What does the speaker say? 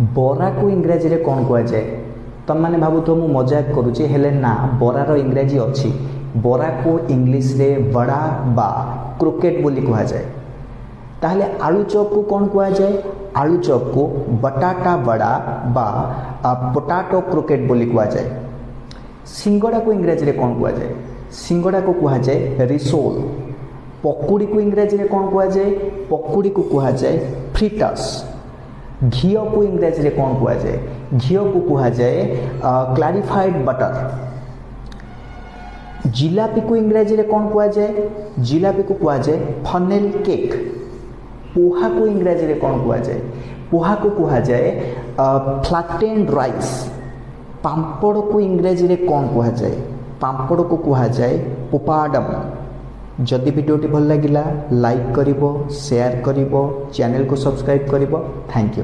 बरा को इंग्राजी रे कौन कह जाए तुम मैंने भावुथ मु मजाक करुच्ची हेले ना बरार इंग्राजी अच्छी बरा को इंग्लिश रे वड़ा बा क्रोकेट बोली कह जाए ताहले आलू चॉप को कौन कह जाए आलू चॉप को बटाटा वड़ा बा पोटाटो क्रोकेट बोली कह जाए सिंगड़ा को इंग्राजी रे कौन कह जाए सिंगड़ा को कह जाए रिसोल पकुड़ी को इंग्राजी रे कौन कह जाए पकुड़ी को कह जाए फ्रिटस घी को इंग्राजी रे कौन कह जाए घी को कह जाए क्लारिफाइड बटर जिलापी को इंग्राजी रे कौन कह जाए जिलापी को कह जाए फनेल केक पोहा को इंग्राजी रे कौन कह जाए पोहा को कह जाए फ्लैटेंड राइस पांपड़ को इंग्राजी रे कौन कह जाए पांपड़ को कह जाए पोपाडम जदि वीडियोटी भल लगिला लाइक करिवो शेयर करिवो चैनल को सब्सक्राइब करिवो थैंक यू।